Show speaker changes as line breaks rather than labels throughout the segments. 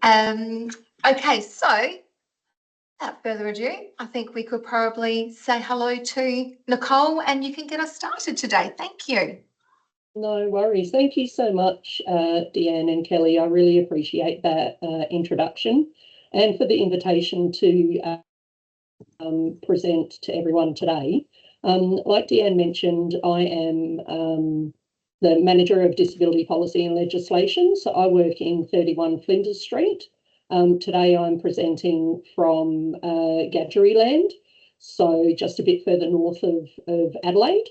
Okay, so without further ado, I think we could probably say hello to Nicole and you can get us started today. Thank you.
No worries. Thank you so much, Deanne and Kelly. I really appreciate that introduction and for the invitation to present to everyone today. Like Deanne mentioned, I am the Manager of Disability Policy and Legislation. So I work in 31 Flinders Street. Today I'm presenting from Gadgeriland, so just a bit further north of Adelaide.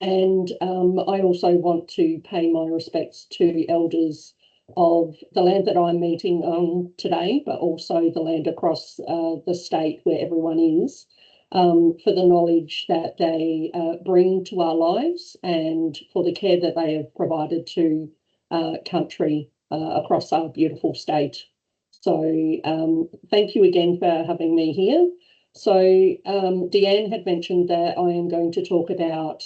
And I also want to pay my respects to elders of the land that I'm meeting on today, but also the land across the state where everyone is, for the knowledge that they bring to our lives and for the care that they have provided to country across our beautiful state. So thank you again for having me here. So Deanne had mentioned that I am going to talk about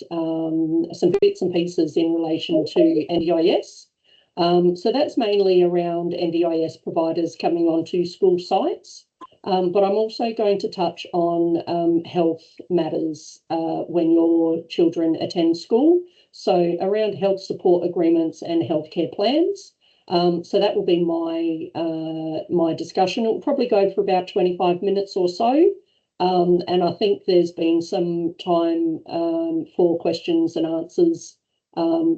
some bits and pieces in relation to NDIS. So that's mainly around NDIS providers coming onto school sites, but I'm also going to touch on health matters when your children attend school. So around health support agreements and healthcare plans. So that will be my discussion. It will probably go for about 25 minutes or so. And I think there's been some time for questions and answers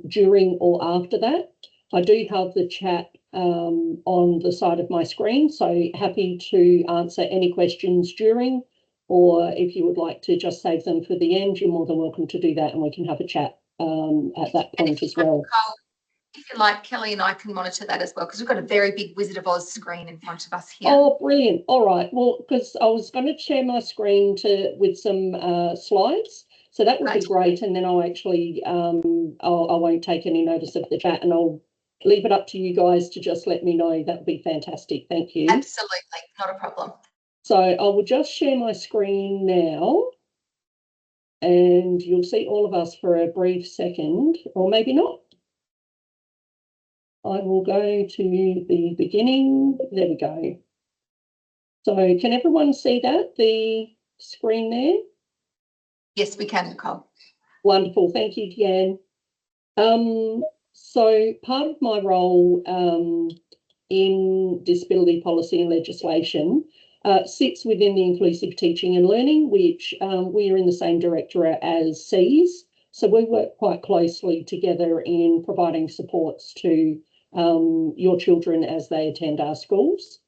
during or after that. I do have the chat on the side of my screen, so happy to answer any questions during, or if you would like to just save them for the end, you're more than welcome to do that and we can have a chat at that point as well.
If you like, Kelly and I can monitor that as well because we've got a very big Wizard of Oz screen in front of us here.
Oh, brilliant. All right. Well, because I was going to share my screen with some slides. So that would be great. And then I'll actually, I won't take any notice of the chat and I'll leave it up to you guys to just let me know. That would be fantastic. Thank you.
Absolutely. Not a problem.
So I will just share my screen now. And you'll see all of us for a brief second, or maybe not. I will go to the beginning. There we go. So can everyone see that, the screen there?
Yes, we can, Nicole.
Wonderful. Thank you, Deanne. So part of my role in disability policy and legislation sits within the Inclusive Teaching and Learning, which we are in the same directorate as SIES. So we work quite closely together in providing supports to your children as they attend our schools.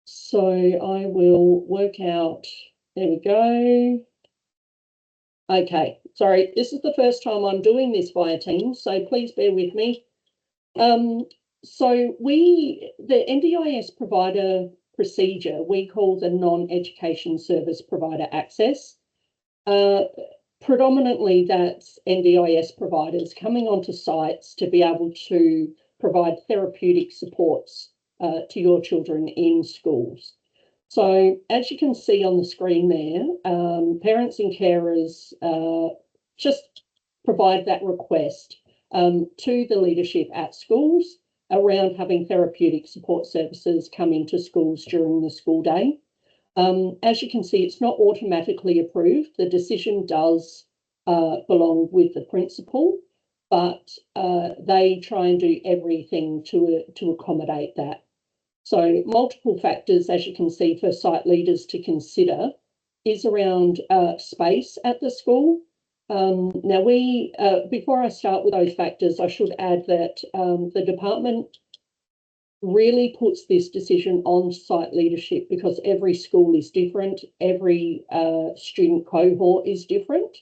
So I will work out, there we go. Okay, sorry, this is the first time I'm doing this via Teams, so please bear with me. So the NDIS provider procedure, we call the non-education service provider access. Predominantly that's NDIS providers coming onto sites to be able to provide therapeutic supports to your children in schools. So as you can see on the screen there, parents and carers just provide that request to the leadership at schools around having therapeutic support services come into schools during the school day. As you can see, it's not automatically approved. The decision does belong with the principal, but they try and do everything to accommodate that. So multiple factors, as you can see, for site leaders to consider is around space at the school. Now before I start with those factors, I should add that the department really puts this decision on site leadership because every school is different, every student cohort is different,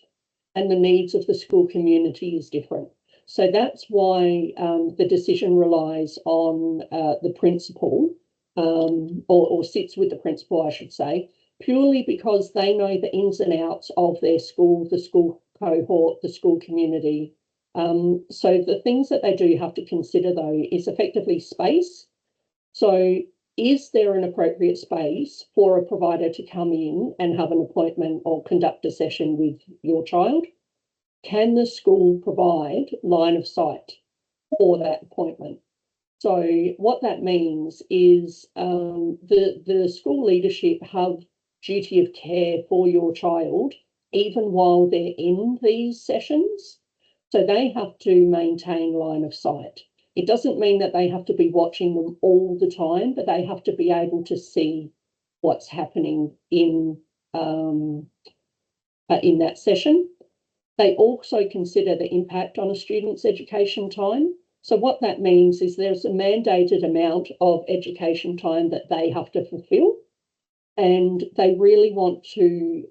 and the needs of the school community is different. So that's why the decision relies on the principal, or sits with the principal, I should say, purely because they know the ins and outs of their school, the school cohort, the school community. So the things that they do have to consider, though, is effectively space. So is there an appropriate space for a provider to come in and have an appointment or conduct a session with your child? Can the school provide line of sight for that appointment? So what that means is the school leadership have duty of care for your child even while they're in these sessions. So they have to maintain line of sight. It doesn't mean that they have to be watching them all the time, but they have to be able to see what's happening in that session. They also consider the impact on a student's education time. So what that means is there's a mandated amount of education time that they have to fulfill. And they really want to,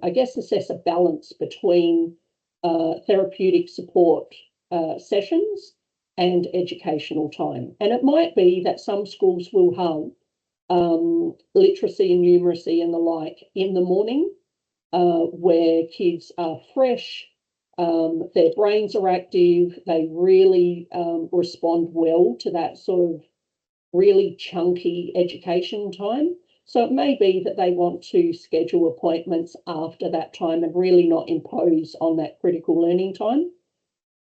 I guess, assess a balance between therapeutic support sessions and educational time. And it might be that some schools will have literacy and numeracy and the like in the morning, where kids are fresh, their brains are active, they really respond well to that sort of really chunky education time. So it may be that they want to schedule appointments after that time and really not impose on that critical learning time.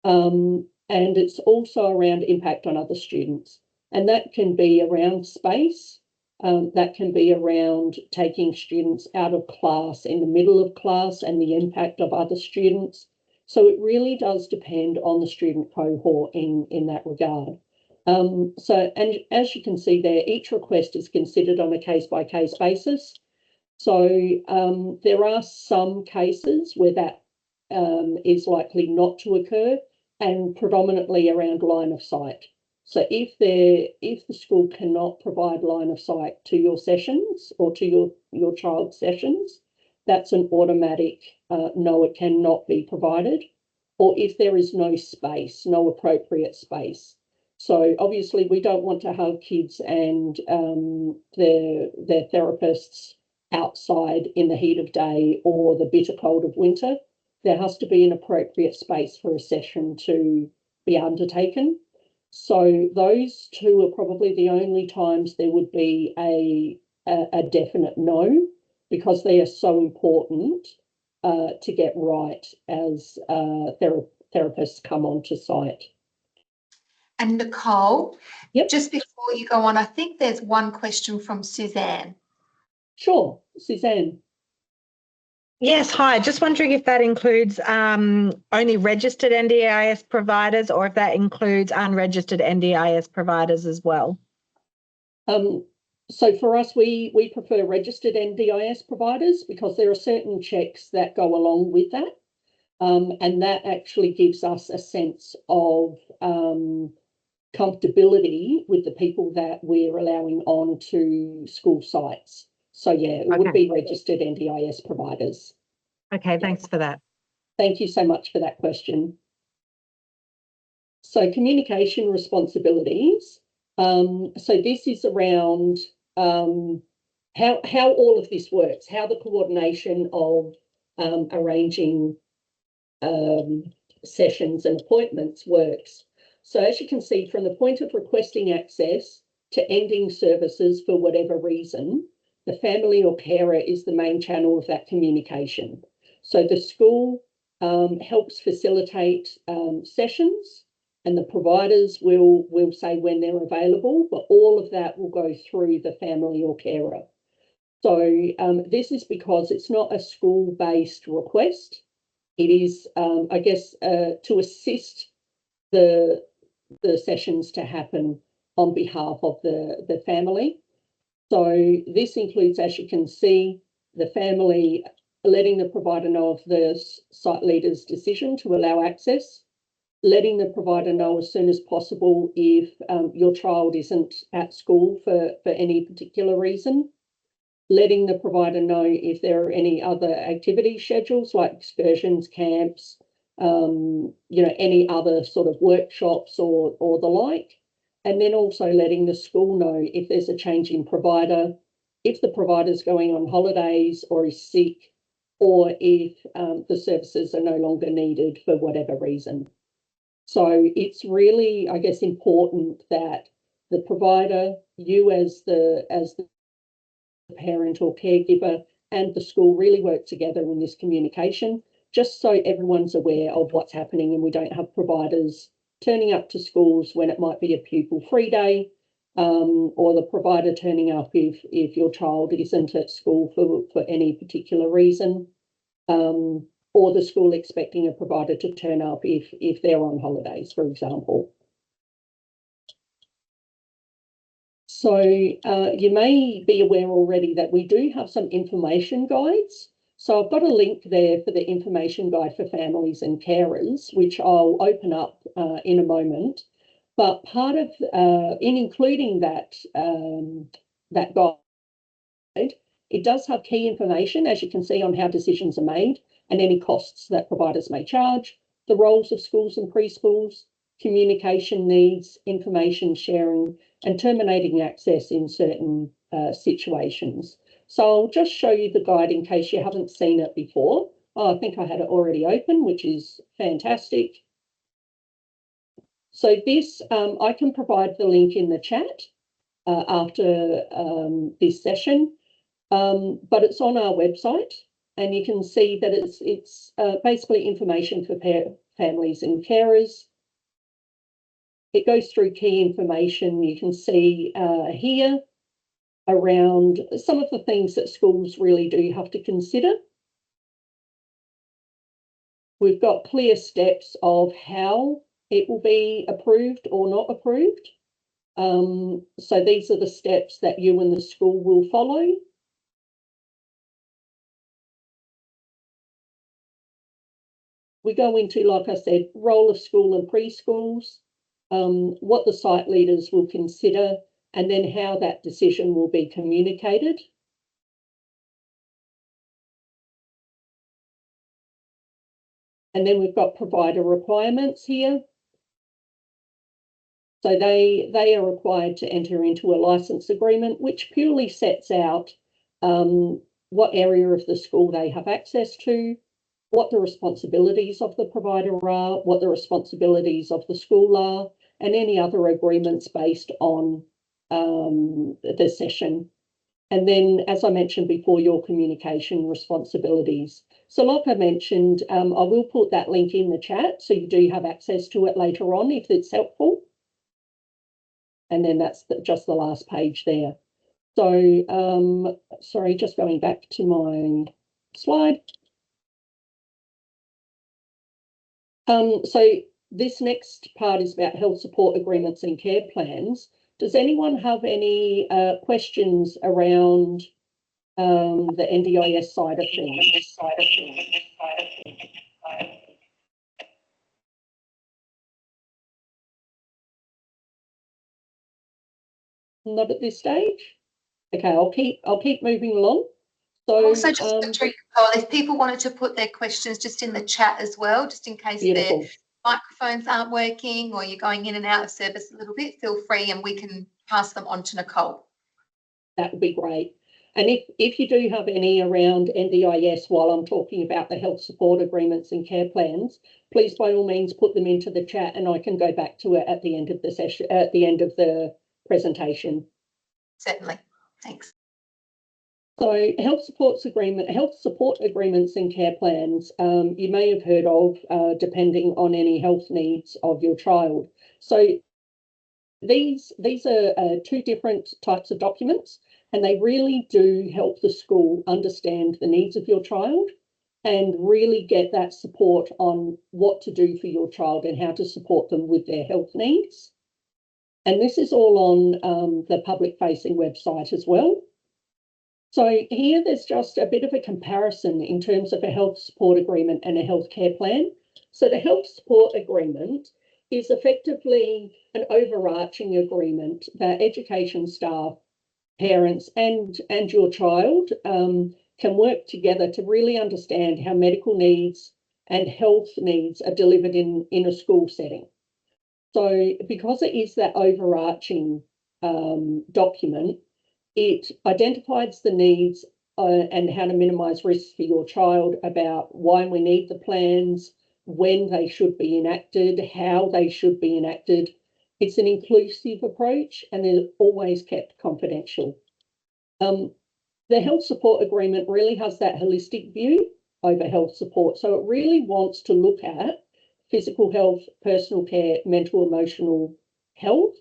And it's also around impact on other students. And that can be around space. That can be around taking students out of class in the middle of class and the impact of other students. So it really does depend on the student cohort in that regard. And as you can see there, each request is considered on a case-by-case basis. So there are some cases where that is likely not to occur, and predominantly around line of sight. So if the school cannot provide line of sight to your sessions or to your child's sessions, that's an automatic no, it cannot be provided. Or if there is no space, no appropriate space. So obviously we don't want to have kids and their therapists outside in the heat of day or the bitter cold of winter. There has to be an appropriate space for a session to be undertaken. So those two are probably the only times there would be a definite no, because they are so important to get right as therapists come onto site.
And Nicole,
Yep.
just before you go on, I think there's one question from Suzanne.
Sure, Suzanne.
Yes, hi. Just wondering if that includes only registered NDIS providers or if that includes unregistered NDIS providers as well.
So for us, we prefer registered NDIS providers because there are certain checks that go along with that. And that actually gives us a sense of comfortability with the people that we're allowing on to school sites. So yeah, it would be registered NDIS providers.
Okay, thanks for that.
Thank you so much for that question. So communication responsibilities. So this is around how all of this works, how the coordination of arranging sessions and appointments works. So as you can see, from the point of requesting access to ending services for whatever reason, the family or carer is the main channel of that communication. So the school helps facilitate sessions, and the providers will say when they're available, but all of that will go through the family or carer. So this is because it's not a school-based request. It is, I guess, to assist the sessions to happen on behalf of the family. So this includes, as you can see, the family letting the provider know of the site leader's decision to allow access, letting the provider know as soon as possible if your child isn't at school for any particular reason, letting the provider know if there are any other activity schedules like excursions, camps, any other sort of workshops or the like. And then also letting the school know if there's a change in provider, if the provider's going on holidays or is sick, or if the services are no longer needed for whatever reason. So it's really, I guess, important that the provider, you as the parent or caregiver, and the school really work together in this communication, just so everyone's aware of what's happening and we don't have providers turning up to schools when it might be a pupil-free day, or the provider turning up if your child isn't at school for any particular reason, or the school expecting a provider to turn up if they're on holidays, for example. So you may be aware already that we do have some information guides. So I've got a link there for the information guide for families and carers, which I'll open up in a moment. But part of, in including that, that guide, it does have key information, as you can see, on how decisions are made and any costs that providers may charge, the roles of schools and preschools, communication needs, information sharing, and terminating access in certain situations. So I'll just show you the guide in case you haven't seen it before. Oh, I think I had it already open, which is fantastic. So this, I can provide the link in the chat after this session, but it's on our website, and you can see that it's basically information for families and carers. It goes through key information. You can see here around some of the things that schools really do have to consider. We've got clear steps of how it will be approved or not approved. So these are the steps that you and the school will follow. We go into, like I said, role of school and preschools, what the site leaders will consider, and then how that decision will be communicated. And then we've got provider requirements here. So they are required to enter into a license agreement, which purely sets out what area of the school they have access to, what the responsibilities of the provider are, what the responsibilities of the school are, and any other agreements based on the session. And then, as I mentioned before, your communication responsibilities. So like I mentioned, I will put that link in the chat so you do have access to it later on if it's helpful. And then that's just the last page there. So, sorry, just going back to my slide. So this next part is about health support agreements and care plans. Does anyone have any questions around the NDIS side of things? Not at this stage. Okay, I'll keep moving along. So
also, just if people wanted to put their questions just in the chat as well, just in case their microphones aren't working or you're going in and out of service a little bit, feel free and we can pass them on to Nicole.
That would be great. And if you do have any around NDIS while I'm talking about the health support agreements and care plans, please by all means put them into the chat and I can go back to it at the end of the session, at the end of the presentation.
Certainly, thanks.
So health support agreements and care plans, you may have heard of depending on any health needs of your child. So these are two different types of documents, and they really do help the school understand the needs of your child and really get that support on what to do for your child and how to support them with their health needs. And this is all on the public-facing website as well. So here there's just a bit of a comparison in terms of a health support agreement and a healthcare plan. So the health support agreement is effectively an overarching agreement that education staff, parents and your child can work together to really understand how medical needs and health needs are delivered in a school setting. So because it is that overarching document, it identifies the needs and how to minimise risks for your child, about why we need the plans, when they should be enacted, how they should be enacted. It's an inclusive approach and they're always kept confidential. The health support agreement really has that holistic view over health support. So it really wants to look at physical health, personal care, mental, emotional health.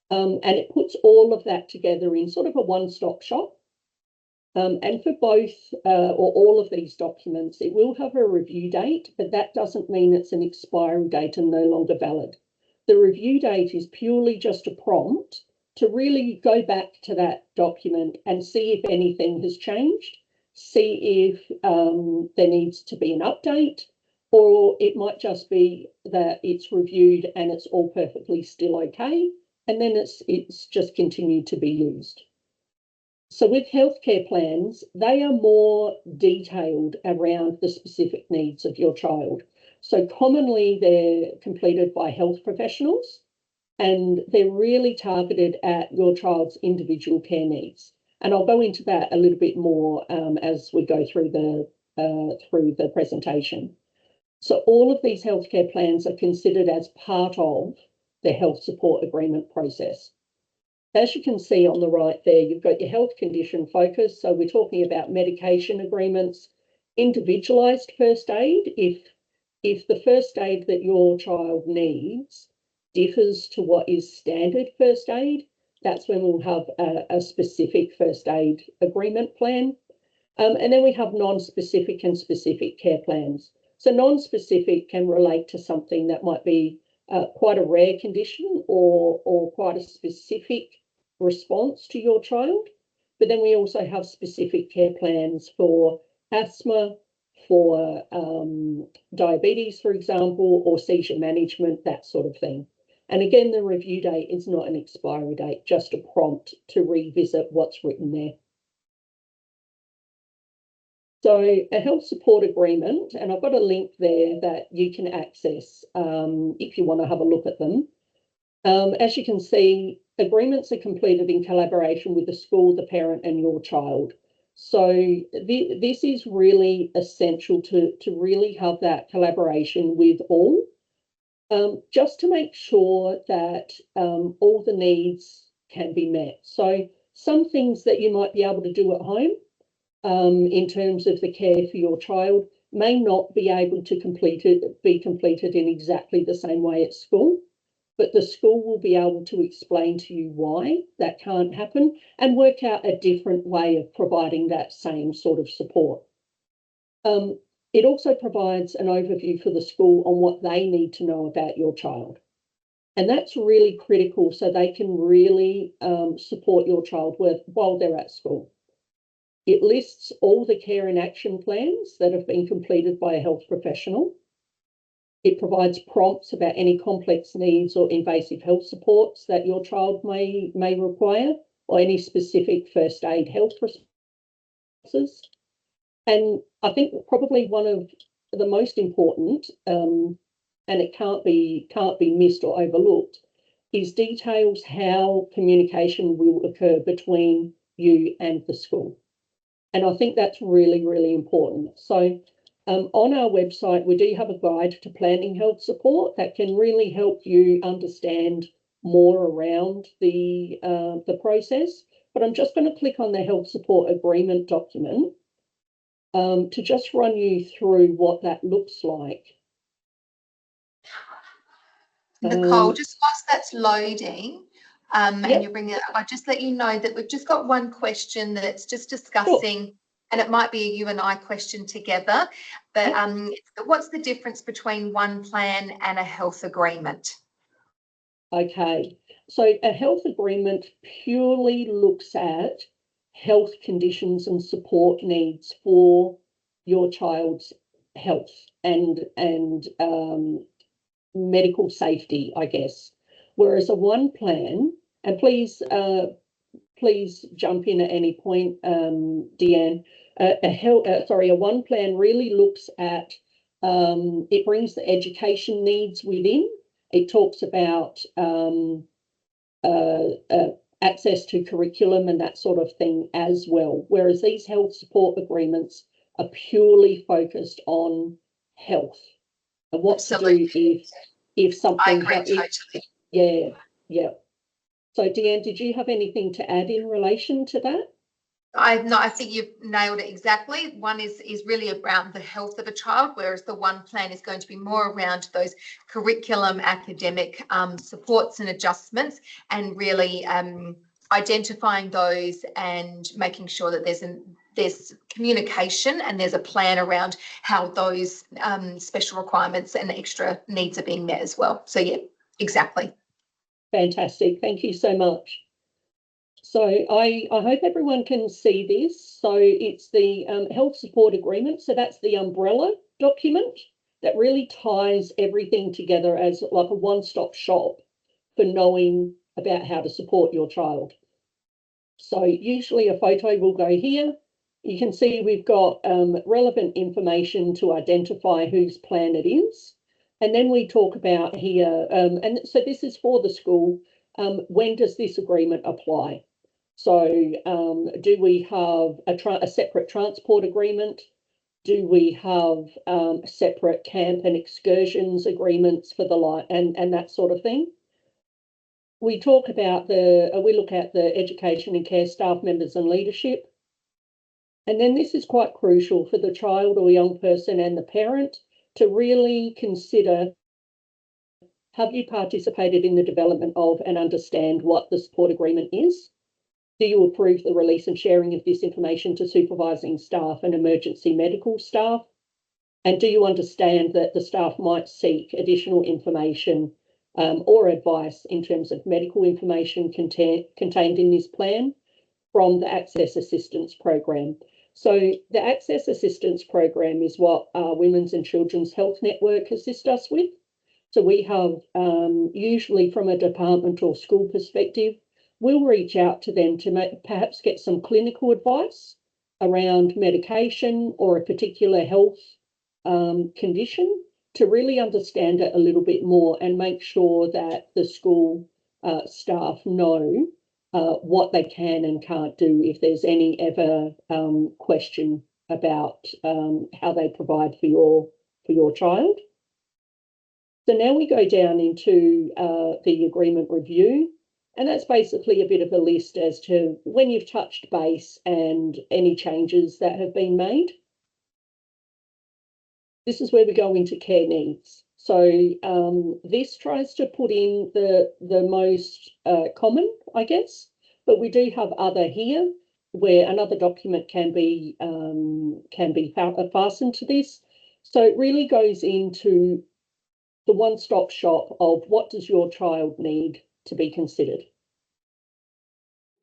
And it puts all of that together in sort of a one-stop shop. And for both or all of these documents, it will have a review date, but that doesn't mean it's an expiry date and no longer valid. The review date is purely just a prompt to really go back to that document and see if anything has changed, see if there needs to be an update, or it might just be that it's reviewed and it's all perfectly still okay, and then it's just continued to be used. So with healthcare plans, they are more detailed around the specific needs of your child. So commonly they're completed by health professionals, and they're really targeted at your child's individual care needs. And I'll go into that a little bit more as we go through the presentation. So all of these healthcare plans are considered as part of the health support agreement process. As you can see on the right there, you've got your health condition focus. So we're talking about medication agreements, individualised first aid. If the first aid that your child needs differs to what is standard first aid, that's when we'll have a specific first aid agreement plan. And then we have non-specific and specific care plans. So non-specific can relate to something that might be quite a rare condition or quite a specific response to your child. But then we also have specific care plans for asthma, for diabetes, for example, or seizure management, that sort of thing. And again, the review date is not an expiry date, just a prompt to revisit what's written there. So a health support agreement, and I've got a link there that you can access if you want to have a look at them. As you can see, agreements are completed in collaboration with the school, the parent, and your child. So this is really essential to really have that collaboration with all, just to make sure that all the needs can be met. So some things that you might be able to do at home in terms of the care for your child may not be able to be completed in exactly the same way at school, but the school will be able to explain to you why that can't happen and work out a different way of providing that same sort of support. It also provides an overview for the school on what they need to know about your child. And that's really critical so they can really support your child while they're at school. It lists all the care and action plans that have been completed by a health professional. It provides prompts about any complex needs or invasive health supports that your child may require, or any specific first aid health responses. And I think probably one of the most important, and it can't be missed or overlooked, is details how communication will occur between you and the school. And I think that's really, really important. So on our website, we do have a guide to planning health support that can really help you understand more around the process. But I'm just going to click on the health support agreement document to just run you through what that looks like.
Nicole, just whilst that's loading,
Yep.
and you bring it up, I'll just let you know that we've just got one question that's just discussing, and it might be a you and I question together, but what's the difference between one plan and a health agreement?
Okay, so a health agreement purely looks at health conditions and support needs for your child's health and medical safety, I guess. Whereas a one plan, and please jump in at any point, Deanne. A one plan really looks at it brings the education needs within. It talks about access to curriculum and that sort of thing as well. Whereas these health support agreements are purely focused on health and what
Absolutely.
to do if something.
I agree totally.
Yeah. So Deanne, did you have anything to add in relation to that?
I think you've nailed it exactly. One is really around the health of a child, whereas the one plan is going to be more around those curriculum, academic supports and adjustments, and really identifying those and making sure that there's communication and there's a plan around how those special requirements and extra needs are being met as well. So yeah, exactly.
Fantastic. Thank you so much. So I hope everyone can see this. So it's the health support agreement. So that's the umbrella document that really ties everything together as like a one-stop shop for knowing about how to support your child. So usually a photo will go here. You can see we've got relevant information to identify whose plan it is. And then we talk about here, and so this is for the school, when does this agreement apply? So do we have a separate transport agreement? Do we have separate camp and excursions agreements for the and that sort of thing? We talk about we look at the education and care staff members and leadership. And then this is quite crucial for the child or young person and the parent to really consider, have you participated in the development of and understand what the support agreement is? Do you approve the release and sharing of this information to supervising staff and emergency medical staff? And do you understand that the staff might seek additional information or advice in terms of medical information contained in this plan from the Access Assistance Program? So the Access Assistance Program is what our Women's and Children's Health Network assist us with. So we have, usually from a department or school perspective, we'll reach out to them to perhaps get some clinical advice around medication or a particular health condition to really understand it a little bit more and make sure that the school staff know what they can and can't do if there's any ever question about how they provide for your child. So now we go down into the agreement review, and that's basically a bit of a list as to when you've touched base and any changes that have been made. This is where we go into care needs. So this tries to put in the most common, I guess, but we do have other here where another document can be fastened to this. So it really goes into the one-stop shop of what does your child need to be considered.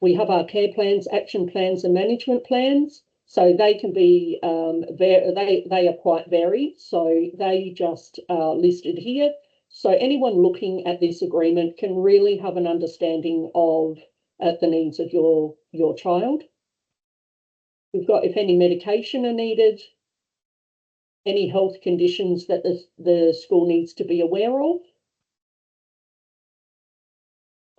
We have our care plans, action plans, and management plans. So they can be, they are quite varied. So they just are listed here. So anyone looking at this agreement can really have an understanding of the needs of your child. We've got if any medication are needed, any health conditions that the school needs to be aware of,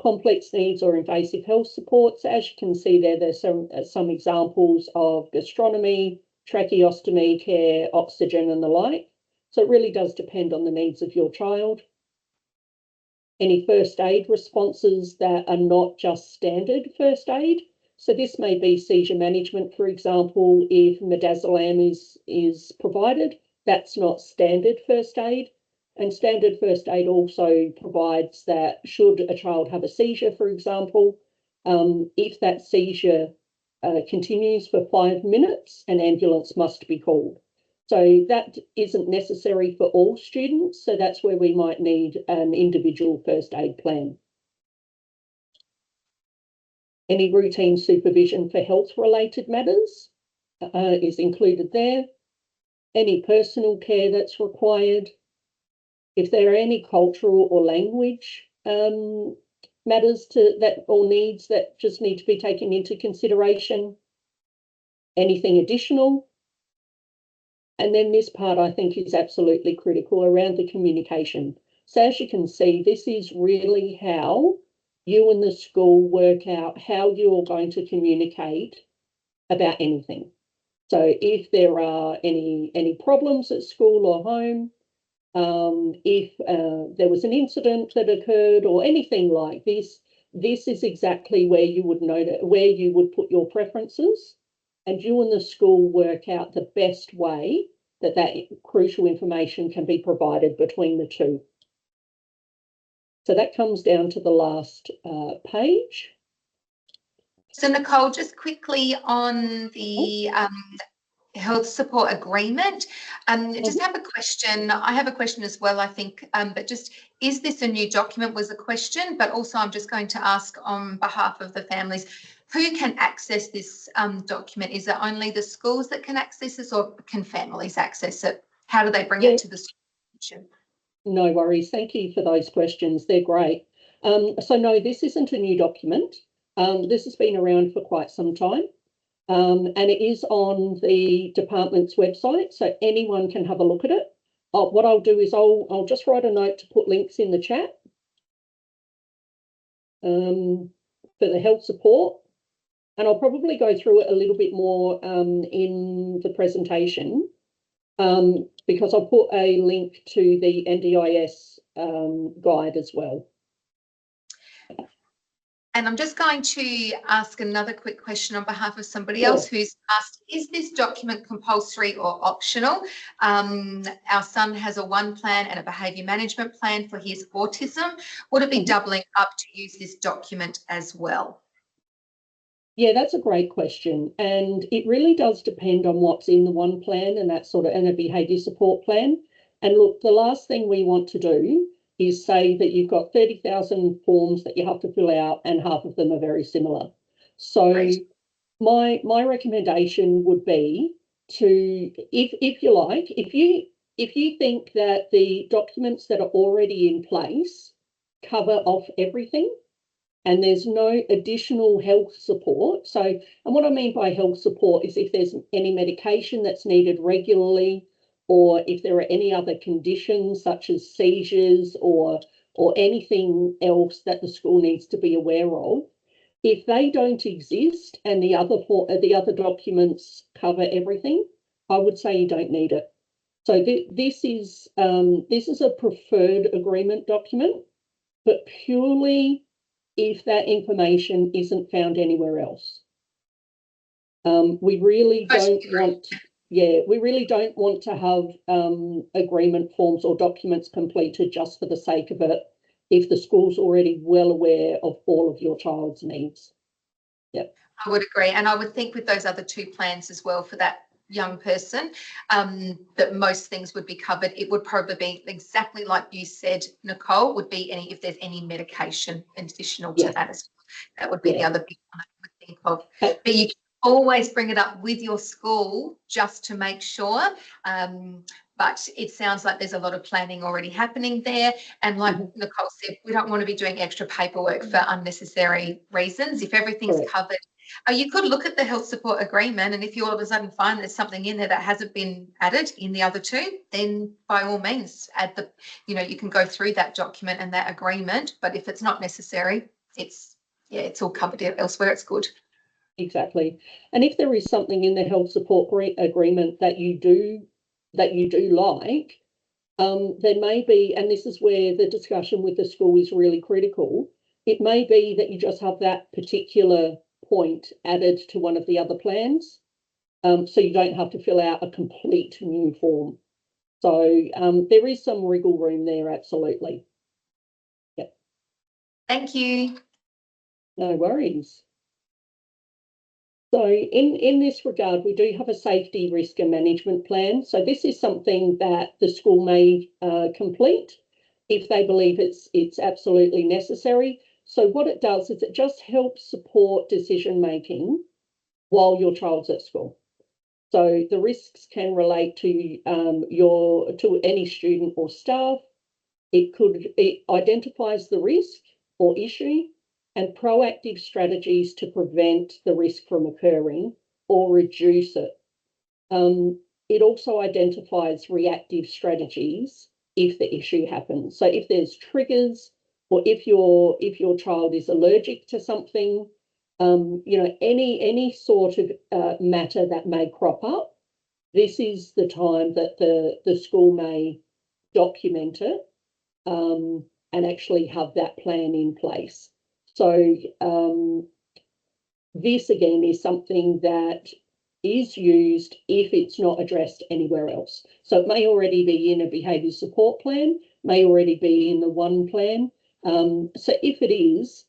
complex needs or invasive health supports. As you can see there, there's some examples of gastronomy, tracheostomy care, oxygen and the like. So it really does depend on the needs of your child. Any first aid responses that are not just standard first aid. So this may be seizure management, for example, if midazolam is provided, that's not standard first aid. And standard first aid also provides that should a child have a seizure, for example, if that seizure continues for 5 minutes, an ambulance must be called. So that isn't necessary for all students. So that's where we might need an individual first aid plan. Any routine supervision for health-related matters is included there. Any personal care that's required. If there are any cultural or language matters or needs that just need to be taken into consideration, anything additional. And then this part I think is absolutely critical around the communication. So as you can see, this is really how you and the school work out how you're going to communicate about anything. So if there are any problems at school or home, if there was an incident that occurred or anything like this, this is exactly where you would know where you would put your preferences and you and the school work out the best way that that crucial information can be provided between the two. So that comes down to the last page.
So Nicole, just quickly on the health support agreement, just have a question. I have a question as well, I think, but just, is this a new document was a question, but also I'm just going to ask on behalf of the families, who can access this document? Is it only the schools that can access this, or can families access it? How do they bring it to the school?
No worries. Thank you for those questions. They're great. So no, this isn't a new document. This has been around for quite some time. And it is on the department's website, so anyone can have a look at it. What I'll do is I'll just write a note to put links in the chat for the health support, and I'll probably go through it a little bit more in the presentation, because I'll put a link to the NDIS guide as well.
And I'm just going to ask another quick question on behalf of somebody else who's asked, is this document compulsory or optional? Our son has a 1 plan and a behaviour management plan for his autism. Would it be doubling up to use this document as well? Yeah,
that's a great question. And it really does depend on what's in the 1 plan and that sort of, and a behaviour support plan. And look, the last thing we want to do is say that you've got 30,000 forms that you have to fill out and half of them are very similar. So my recommendation would be to, if you like, if you think that the documents that are already in place cover off everything and there's no additional health support. So, and what I mean by health support is if there's any medication that's needed regularly, or if there are any other conditions such as seizures or anything else that the school needs to be aware of, if they don't exist and the other documents cover everything, I would say you don't need it. So this is a preferred agreement document, but purely if that information isn't found anywhere else. We really don't want to have agreement forms or documents completed just for the sake of it if the school's already well aware of all of your child's needs. Yep.
I would agree. And I would think with those other 2 plans as well for that young person, that most things would be covered. It would probably be exactly like you said, Nicole, would be if there's any medication additional to that as well. That would be the other big one I would think of. But you always bring it up with your school just to make sure. But it sounds like there's a lot of planning already happening there. And like Nicole said, we don't want to be doing extra paperwork for unnecessary reasons. If everything's covered, you could look at the health support agreement, and if you all of a sudden find there's something in there that hasn't been added in the other 2, then by all means add the, you can go through that document and that agreement. But if it's not necessary, it's all covered elsewhere. It's good.
Exactly. And if there is something in the health support agreement that you do like, there may be, and this is where the discussion with the school is really critical, it may be that you just have that particular point added to one of the other plans, so you don't have to fill out a complete new form. So there is some wriggle room there, absolutely. Yep.
Thank you.
No worries. So in this regard, we do have a safety risk and management plan. So this is something that the school may complete if they believe it's absolutely necessary. So what it does is it just helps support decision making while your child's at school. So the risks can relate to any student or staff. It identifies the risk or issue and proactive strategies to prevent the risk from occurring or reduce it. It also identifies reactive strategies if the issue happens. So if there's triggers, or if your child is allergic to something, any sort of matter that may crop up, this is the time that the school may document it and actually have that plan in place. So this again is something that is used if it's not addressed anywhere else. So it may already be in a behaviour support plan, may already be in the one plan. So if it is,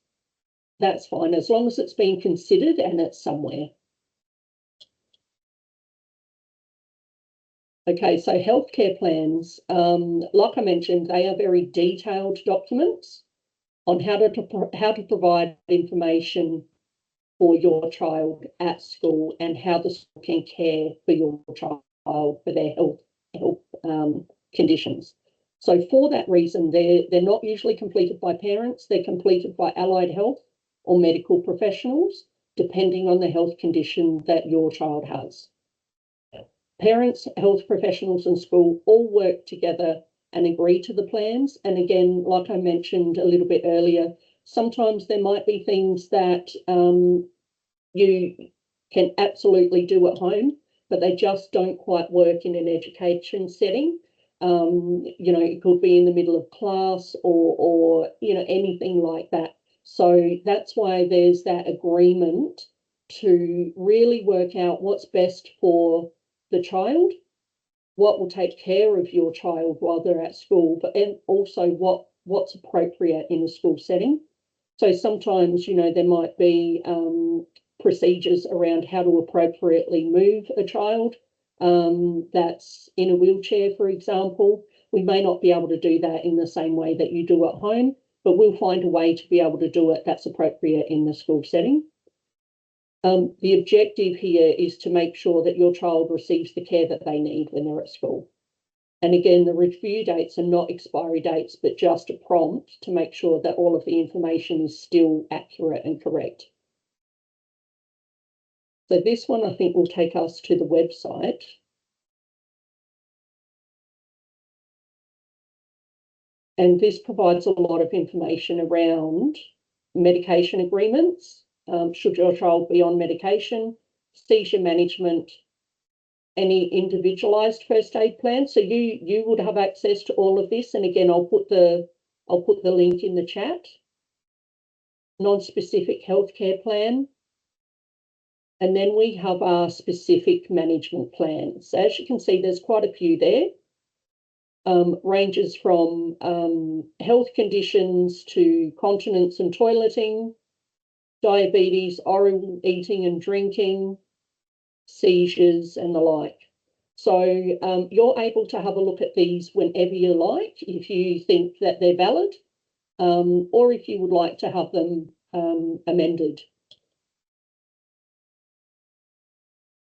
that's fine, as long as it's being considered and it's somewhere. Okay, so healthcare plans, like I mentioned, they are very detailed documents on how to provide information for your child at school and how the school can care for your child for their health conditions. So for that reason, they're not usually completed by parents. They're completed by allied health or medical professionals, depending on the health condition that your child has. Parents, health professionals and school all work together and agree to the plans. And again, like I mentioned a little bit earlier, sometimes there might be things that you can absolutely do at home, but they just don't quite work in an education setting. You know, it could be in the middle of class or you know, anything like that. So that's why there's that agreement to really work out what's best for the child, what will take care of your child while they're at school, but and also what's appropriate in a school setting. So sometimes, you know, there might be procedures around how to appropriately move a child that's in a wheelchair, for example. We may not be able to do that in the same way that you do at home, but we'll find a way to be able to do it that's appropriate in the school setting. The objective here is to make sure that your child receives the care that they need when they're at school. And again, the review dates are not expiry dates, but just a prompt to make sure that all of the information is still accurate and correct. So this one, I think, will take us to the website. And this provides a lot of information around medication agreements. Should your child be on medication, seizure management, any individualized first aid plan. So you would have access to all of this. And again, I'll put the link in the chat. Non-specific healthcare plan. And then we have our specific management plans. So as you can see, there's quite a few there. Ranges from health conditions to continence and toileting, diabetes, oral eating and drinking, seizures and the like. So you're able to have a look at these whenever you like, if you think that they're valid, or if you would like to have them amended.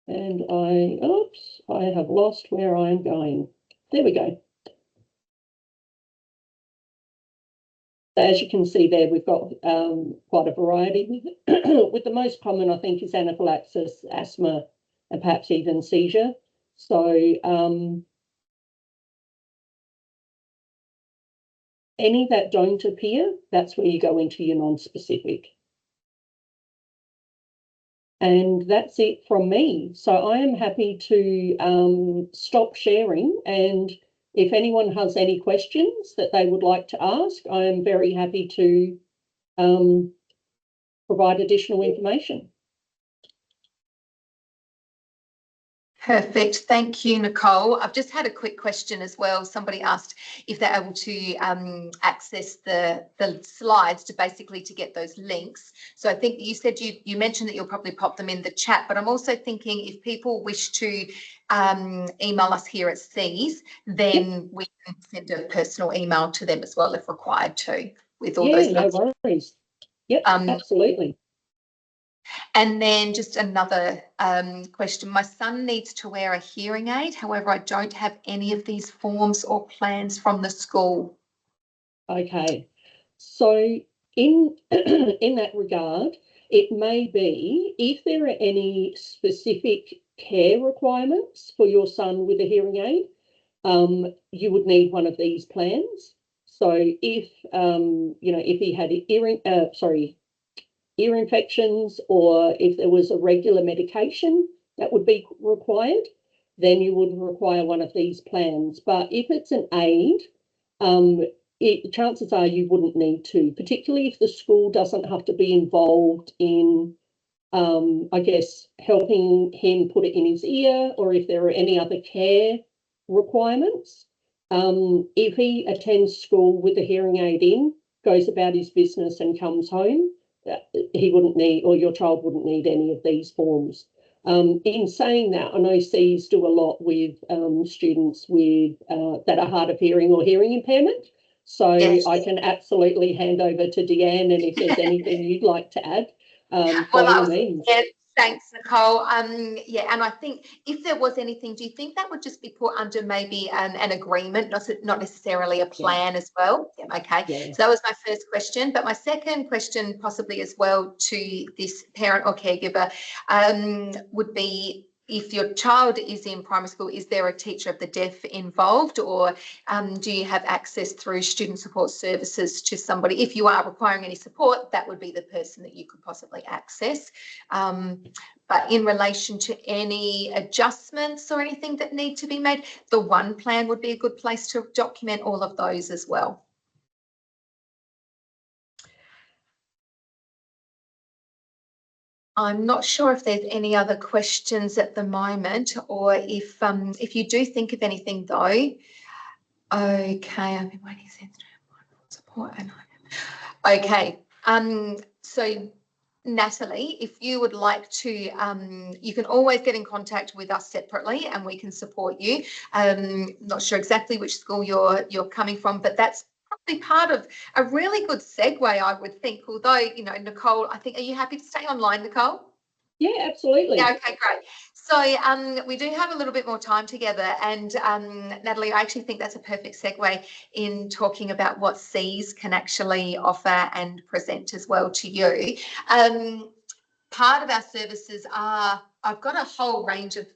And I have lost where I'm going. There we go. As you can see there, we've got quite a variety with the most common, I think, is anaphylaxis, asthma, and perhaps even seizure. So any that don't appear, that's where you go into your non-specific. And that's it from me. So I am happy to stop sharing, and if anyone has any questions that they would like to ask, I am very happy to provide additional information.
Perfect. Thank you, Nicole. I've just had a quick question as well. Somebody asked if they're able to access the slides to basically to get those links. So I think you said you mentioned that you'll probably pop them in the chat, but I'm also thinking if people wish to email us here at SIES, then we can send a personal email to them as well if required to, with all those links.
No worries. Yep, absolutely.
And then just another question. My son needs to wear a hearing aid. However, I don't have any of these forms or plans from the school.
Okay. So in that regard, it may be if there are any specific care requirements for your son with a hearing aid, you would need one of these plans. So if you know, if he had ear infections, or if there was a regular medication that would be required, then you would require one of these plans. But if it's an aid, chances are you wouldn't need to, particularly if the school doesn't have to be involved in I guess, helping him put it in his ear, or if there are any other care requirements. If he attends school with a hearing aid in, goes about his business and comes home, he wouldn't need, or your child wouldn't need any of these forms. In saying that, I know SIES do a lot with students with that are hard of hearing or hearing impairment. So yes. I can absolutely hand over to Deanne, and if there's anything you'd like to add, by all means.
Yeah, thanks, Nicole. Yeah, and I think if there was anything, do you think that would just be put under maybe an agreement, not necessarily a plan as well? Yeah, okay. Yeah. So that was my first question. But my second question, possibly as well to this parent or caregiver, would be, if your child is in primary school, is there a teacher of the deaf involved, or do you have access through student support services to somebody? If you are requiring any support, that would be the person that you could possibly access. But in relation to any adjustments or anything that need to be made, the one plan would be a good place to document all of those as well. I'm not sure if there's any other questions at the moment, or if you do think of anything though. Okay, I've been waiting since support and okay. So Natalie, if you would like to, you can always get in contact with us separately and we can support you. Not sure exactly which school you're coming from, but that's probably part of a really good segue, I would think. Although, you know, Nicole, I think, are you happy to stay online, Nicole?
Yeah, absolutely.
Yeah, okay, great. So we do have a little bit more time together, and Natalie, I actually think that's a perfect segue in talking about what SIES can actually offer and present as well to you. Part of our services are, I've got a whole range of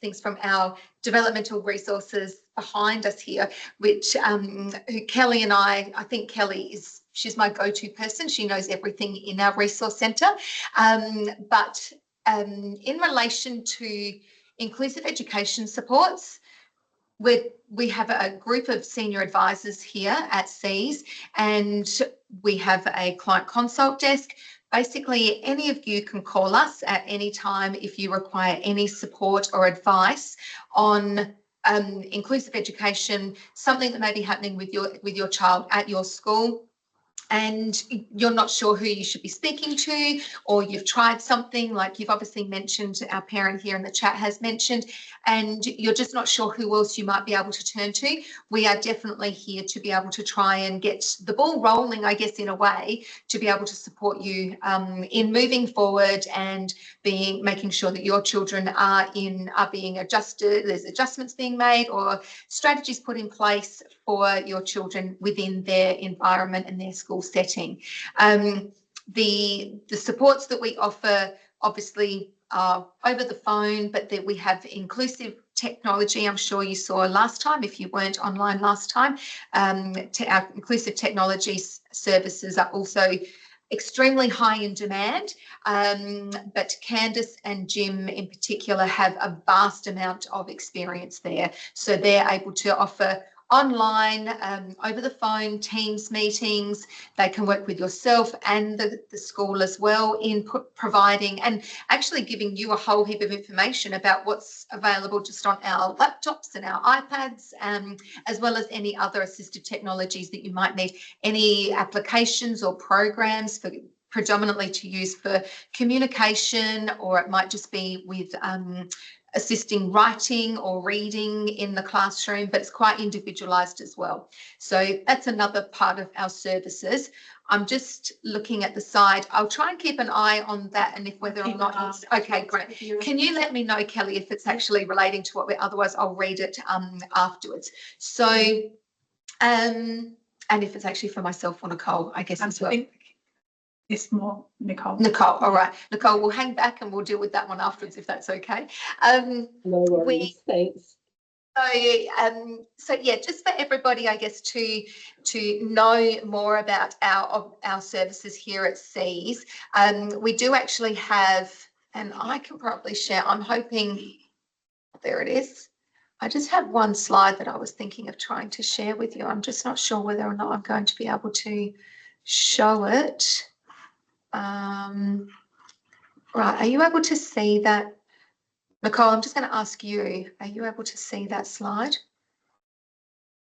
things from our developmental resources behind us here, which who Kelly and I think Kelly she's my go-to person. She knows everything in our resource centre. But in relation to inclusive education supports, we have a group of senior advisors here at SIES, and we have a client consult desk. Basically, any of you can call us at any time if you require any support or advice on inclusive education, something that may be happening with your child at your school, and you're not sure who you should be speaking to, or you've tried something like you've obviously mentioned, our parent here in the chat has mentioned, and you're just not sure who else you might be able to turn to. We are definitely here to be able to try and get the ball rolling, I guess, in a way, to be able to support you in moving forward and making sure that your children are being adjusted, there's adjustments being made or strategies put in place for your children within their environment and their school setting. The supports that we offer obviously are over the phone, but that we have inclusive technology. I'm sure you saw last time, if you weren't online last time, our inclusive technology services are also extremely high in demand, but Candice and Jim in particular have a vast amount of experience there. So they're able to offer online, over the phone, Teams meetings. They can work with yourself and the school as well in providing and actually giving you a whole heap of information about what's available just on our laptops and our iPads, as well as any other assistive technologies that you might need, any applications or programs for predominantly to use for communication, or it might just be with assisting writing or reading in the classroom, but it's quite individualised as well. So that's another part of our services. I'm just looking at the side. I'll try and keep an eye on that, and if whether or not it's okay, great. Can you let me know, Kelly, if it's actually relating to what we're, otherwise I'll read it afterwards. So, and if it's actually for myself or Nicole, I guess as well.
It's more Nicole.
Nicole, all right. Nicole, we'll hang back and we'll deal with that one afterwards if that's okay.
No worries, thanks.
So yeah, just for everybody, I guess, to know more about our services here at SIES, we do actually have, and I can probably share, I'm hoping, there it is. I just have one slide that I was thinking of trying to share with you. I'm just not sure whether or not I'm going to be able to show it. Right, are you able to see that? Nicole, I'm just going to ask you, are you able to see that slide?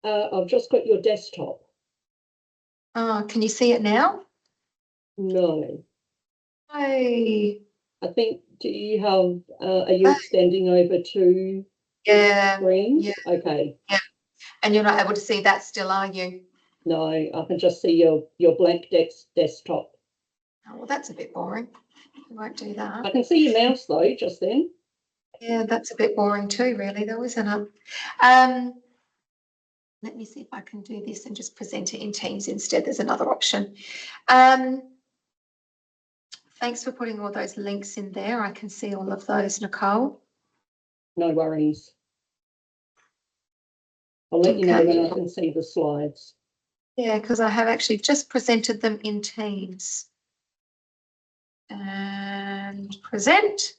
I've just got your desktop.
Oh, can you see it now?
No.
Hey.
I think, do you have, are you extending over two
Yeah.
screens?
Yeah.
Okay.
Yeah. And you're not able to see that still, are you?
No, I can just see your blank desktop.
Oh, well, that's a bit boring. I won't do that.
I can see your mouse though, just then.
Yeah, that's a bit boring too, really, though, isn't it? Let me see if I can do this and just present it in Teams instead. There's another option. Thanks for putting all those links in there. I can see all of those, Nicole.
No worries. I'll let you know when I can see the slides.
Yeah, because I have actually just presented them in Teams. And present.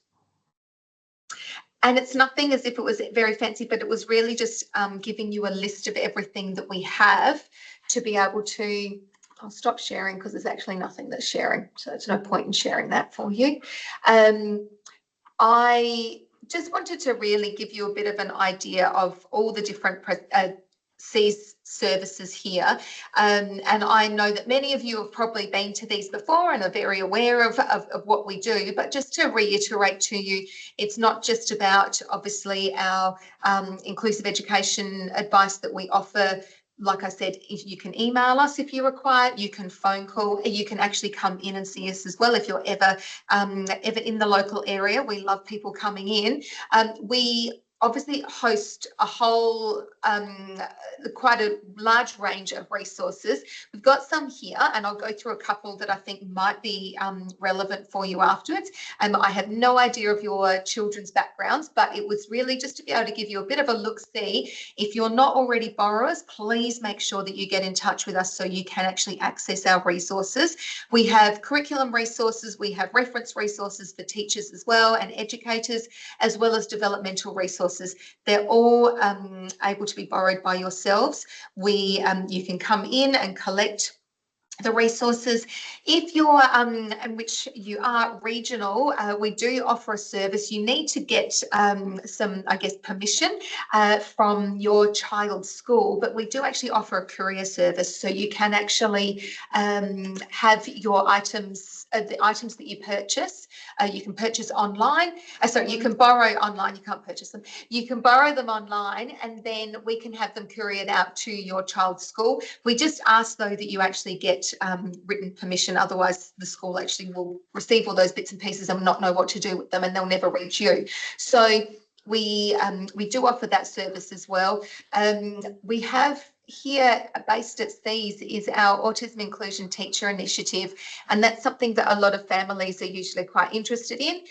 And it's nothing as if it was very fancy, but it was really just giving you a list of everything that we have to be able to. I'll stop sharing because there's actually nothing that's sharing. So there's no point in sharing that for you. I just wanted to really give you a bit of an idea of all the different SIES services here. And I know that many of you have probably been to these before and are very aware of what we do, but just to reiterate to you, it's not just about obviously our inclusive education advice that we offer. Like I said, if you can email us if you require, you can phone call, you can actually come in and see us as well if you're ever in the local area. We love people coming in. We obviously host a whole quite a large range of resources. We've got some here and I'll go through a couple that I think might be relevant for you afterwards. I have no idea of your children's backgrounds, but it was really just to be able to give you a bit of a look-see. If you're not already borrowers, please make sure that you get in touch with us so you can actually access our resources. We have curriculum resources, we have reference resources for teachers as well and educators, as well as developmental resources. They're all able to be borrowed by yourselves. You can come in and collect the resources. If you're which you are regional, we do offer a service. You need to get some, I guess, permission from your child's school, but we do actually offer a courier service, so you can actually have your items, the items that you purchase, you can purchase online. Sorry, you can borrow online. You can't purchase them. You can borrow them online, and then we can have them couriered out to your child's school. We just ask though that you actually get written permission, otherwise the school actually will receive all those bits and pieces and not know what to do with them, and they'll never reach you. So we do offer that service as well. We have here based at SIES is our Autism Inclusion Teacher Initiative, and that's something that a lot of families are usually quite interested in.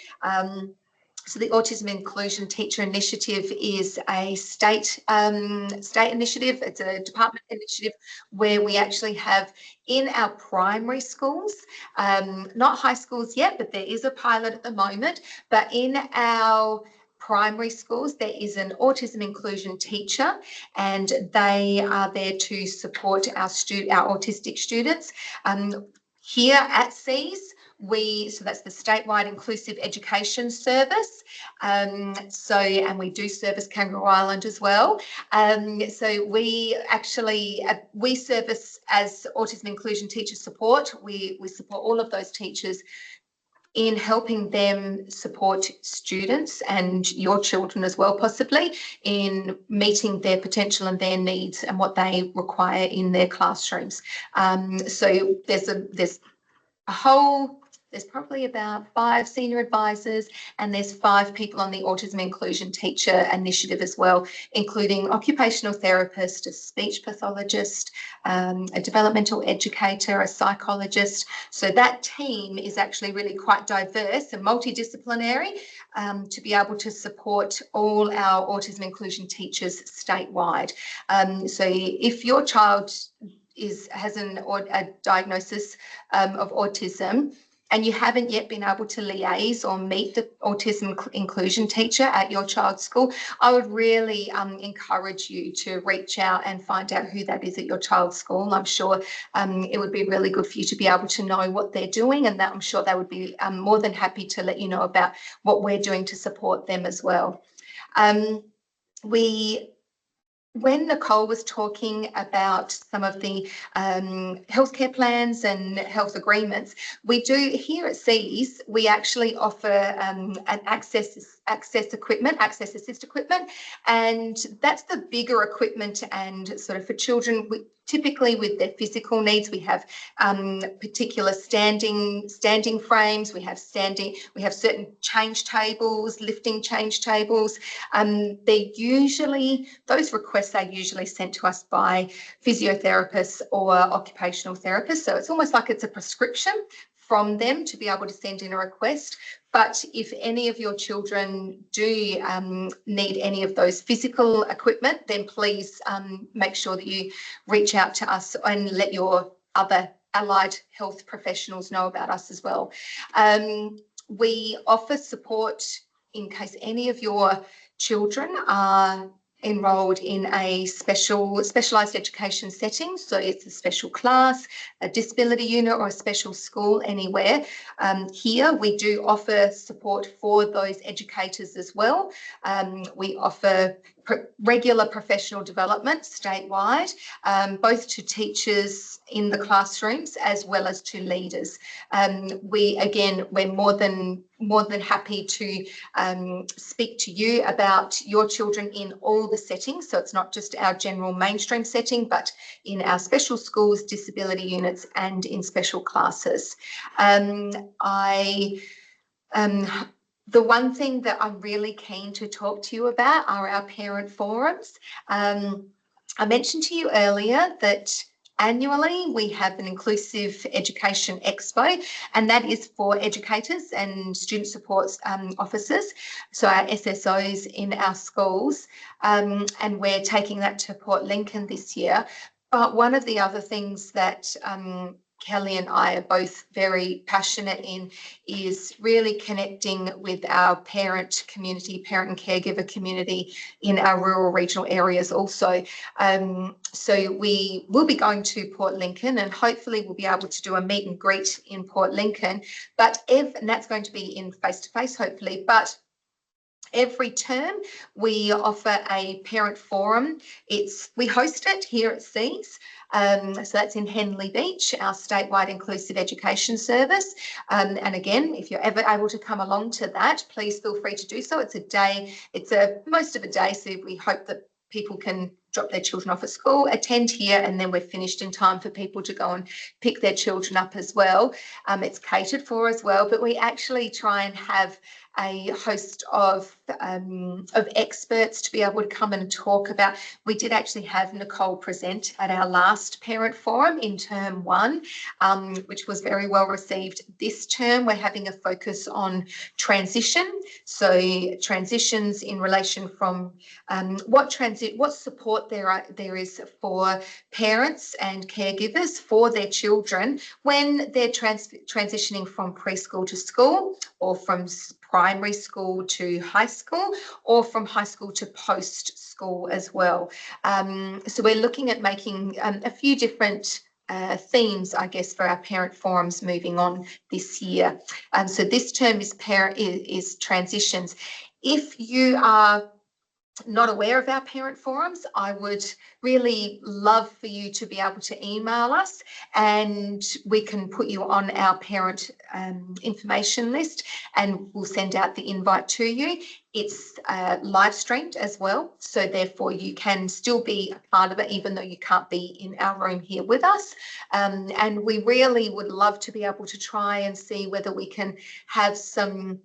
So the Autism Inclusion Teacher Initiative is a state initiative. It's a department initiative where we actually have in our primary schools, not high schools yet, but there is a pilot at the moment. But in our primary schools, there is an autism inclusion teacher, and they are there to support our autistic students. Here at SIES, so that's the Statewide Inclusive Education Service. And we do service Kangaroo Island as well. So we actually, we service as Autism Inclusion Teacher Support. We support all of those teachers in helping them support students and your children as well, possibly, in meeting their potential and their needs and what they require in their classrooms. So there's probably about 5 senior advisors, and there's 5 people on the Autism Inclusion Teacher Initiative as well, including occupational therapist, a speech pathologist, a developmental educator, a psychologist. So that team is actually really quite diverse and multidisciplinary to be able to support all our autism inclusion teachers statewide. So if your child has a diagnosis of autism, and you haven't yet been able to liaise or meet the autism inclusion teacher at your child's school, I would really encourage you to reach out and find out who that is at your child's school. I'm sure it would be really good for you to be able to know what they're doing, and that I'm sure they would be more than happy to let you know about what we're doing to support them as well. When Nicole was talking about some of the healthcare plans and health agreements, we do here at SIES, we actually offer an access assist equipment, and that's the bigger equipment, and sort of for children, typically with their physical needs, we have particular standing frames, we have certain change tables, lifting change tables. Those requests are usually sent to us by physiotherapists or occupational therapists. So it's almost like it's a prescription from them to be able to send in a request. But if any of your children do need any of those physical equipment, then please make sure that you reach out to us and let your other allied health professionals know about us as well. We offer support in case any of your children are enrolled in a specialised education setting. So it's a special class, a disability unit, or a special school anywhere. Here we do offer support for those educators as well. We offer regular professional development statewide, both to teachers in the classrooms as well as to leaders. We're more than happy to speak to you about your children in all the settings. So it's not just our general mainstream setting, but in our special schools, disability units, and in special classes. The one thing that I'm really keen to talk to you about are our parent forums. I mentioned to you earlier that annually we have an Inclusive Education Expo, and that is for educators and student support officers, so our SSOs in our schools, and we're taking that to Port Lincoln this year. But one of the other things that Kelly and I are both very passionate in is really connecting with our parent community, parent and caregiver community in our rural regional areas also. So we will be going to Port Lincoln, and hopefully we'll be able to do a meet and greet in Port Lincoln, and that's going to be in face-to-face hopefully, but every term we offer a parent forum. We host it here at SIES. So that's in Henley Beach, our statewide inclusive education service. And again, if you're ever able to come along to that, please feel free to do so. It's most of a day, so we hope that people can drop their children off at school, attend here, and then we're finished in time for people to go and pick their children up as well. It's catered for as well, but we actually try and have a host of experts to be able to come and talk about. We did actually have Nicole present at our last parent forum in term 1, which was very well received. This term we're having a focus on transition, so transitions in relation from what support there is for parents and caregivers for their children when they're transitioning from preschool to school, or from primary school to high school, or from high school to post school as well. So we're looking at making a few different themes, I guess, for our parent forums moving on this year. So this term is transitions. If you are not aware of our parent forums, I would really love for you to be able to email us, and we can put you on our parent information list, and we'll send out the invite to you. It's live streamed as well, so therefore you can still be a part of it even though you can't be in our room here with us. And we really would love to be able to try and see whether we can have some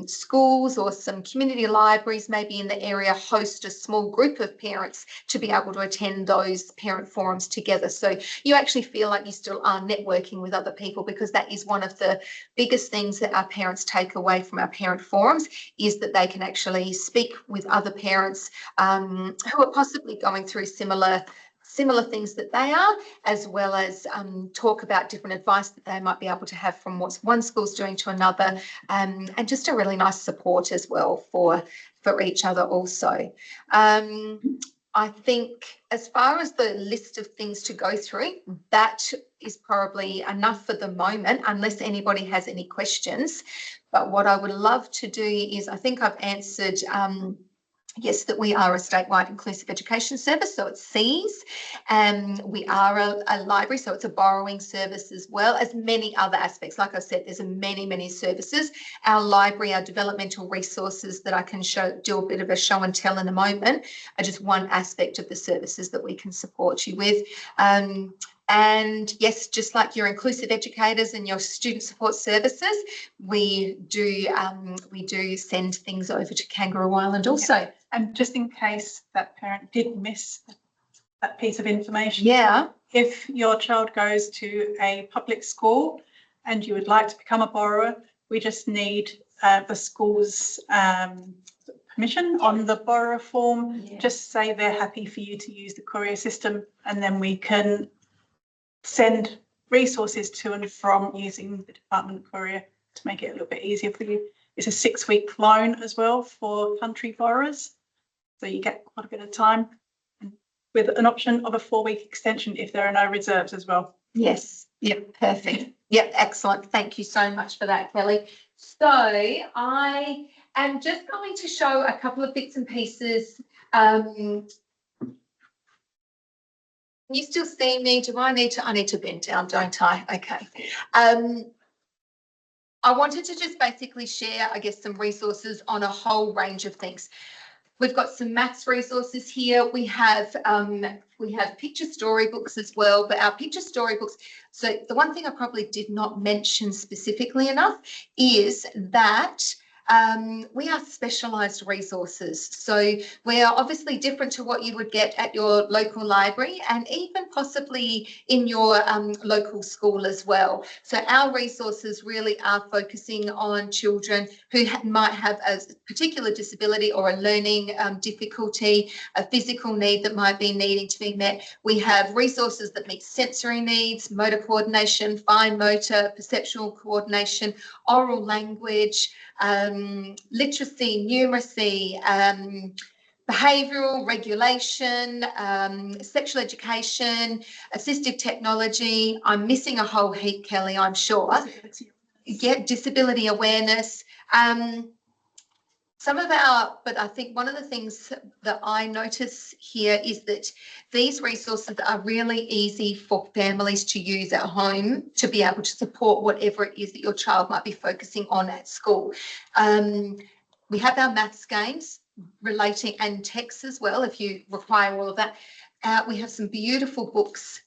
schools or some community libraries maybe in the area host a small group of parents to be able to attend those parent forums together, so you actually feel like you still are networking with other people, because that is one of the biggest things that our parents take away from our parent forums, is that they can actually speak with other parents who are possibly going through similar similar things that they are, as well as talk about different advice that they might be able to have from what one school's doing to another, and just a really nice support as well for each other also. I think as far as the list of things to go through, that is probably enough for the moment, unless anybody has any questions. But what I would love to do is, I think I've answered, yes, that we are a statewide inclusive education service, so it's SIES. We are a library, so it's a borrowing service as well as many other aspects. Like I said, there's many services. Our library, our developmental resources that I can do a bit of a show and tell in a moment, are just one aspect of the services that we can support you with. And yes, just like your inclusive educators and your student support services, we do send things over to Kangaroo Island also.
Yeah. And just in case that parent did miss that piece of information,
yeah,
if your child goes to a public school and you would like to become a borrower, we just need the school's permission on the borrower form.
Yeah.
Just say they're happy for you to use the courier system, and then we can send resources to and from using the department courier to make it a little bit easier for you. It's a 6-week loan as well for country borrowers, so you get quite a bit of time, with an option of a 4-week extension if there are no reserves as well.
Yes, yep, perfect. Yep, excellent. Thank you so much for that, Kelly. So I am just going to show a couple of bits and pieces. Can you still see me? I need to bend down, don't I? Okay. I wanted to just basically share, I guess, some resources on a whole range of things. We've got some maths resources here. We have picture storybooks as well, but our picture storybooks, so the one thing I probably did not mention specifically enough is that we are specialised resources. So we are obviously different to what you would get at your local library and even possibly in your local school as well. So our resources really are focusing on children who might have a particular disability or a learning difficulty, a physical need that might be needing to be met. We have resources that meet sensory needs, motor coordination, fine motor, perceptual coordination, oral language, literacy, numeracy, behavioural regulation, sexual education, assistive technology. I'm missing a whole heap, Kelly, I'm sure. Yeah, disability awareness. But I think one of the things that I notice here is that these resources are really easy for families to use at home to be able to support whatever it is that your child might be focusing on at school. We have our maths games relating and texts as well, if you require all of that. We have some beautiful books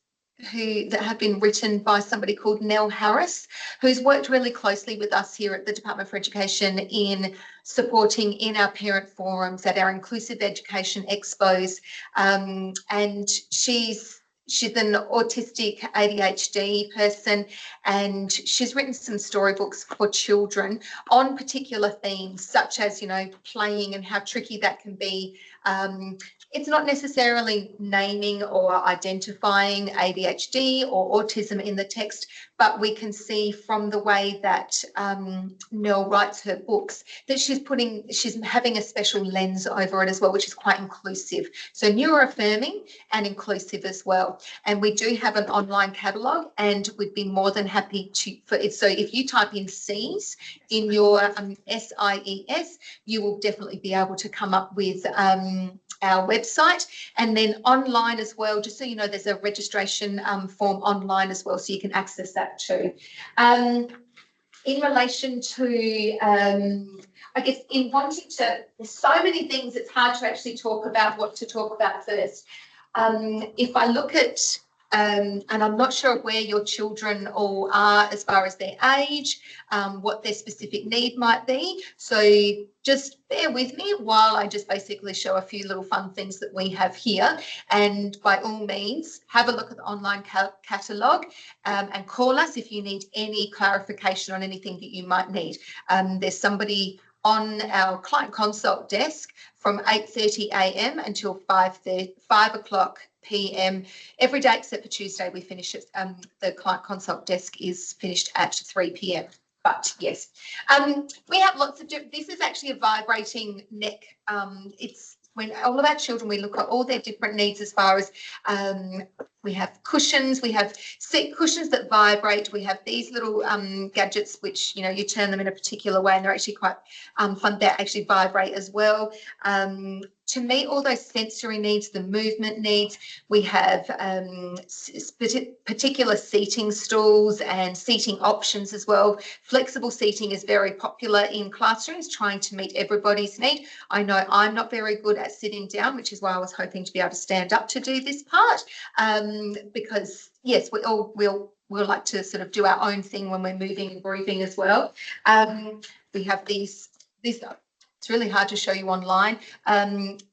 that have been written by somebody called Nell Harris, who's worked really closely with us here at the Department for Education in supporting in our parent forums, at our inclusive education expos, and she's an autistic ADHD person, and she's written some storybooks for children on particular themes such as, playing and how tricky that can be. It's not necessarily naming or identifying ADHD or autism in the text, but we can see from the way that Nell writes her books that she's having a special lens over it as well, which is quite inclusive. So neuroaffirming and inclusive as well. And we do have an online catalogue, and we'd be more than happy for it. So if you type in SIES in your SIES, you will definitely be able to come up with our website, and then online as well, just so you know, there's a registration form online as well, so you can access that too. In relation to, I guess, in wanting to, there's so many things, it's hard to actually talk about what to talk about first. If I look at, and I'm not sure where your children all are as far as their age, what their specific need might be. So just bear with me while I just basically show a few little fun things that we have here. And by all means, have a look at the online catalogue and call us if you need any clarification on anything that you might need. There's somebody on our client consult desk from 8:30 a.m. until 5 o'clock p.m. every day except for Tuesday. We finish at the client consult desk is finished at 3 p.m. But yes, we have lots of this is actually a vibrating neck. It's when all of our children, we look at all their different needs as far as we have cushions, we have seat cushions that vibrate, we have these little gadgets which, you know, you turn them in a particular way and they're actually quite fun. They actually vibrate as well. To meet all those sensory needs, the movement needs, we have particular seating stools and seating options as well. Flexible seating is very popular in classrooms, trying to meet everybody's need. I know I'm not very good at sitting down, which is why I was hoping to be able to stand up to do this part, because yes, we'll like to sort of do our own thing when we're moving and grooving as well. We have these. It's really hard to show you online.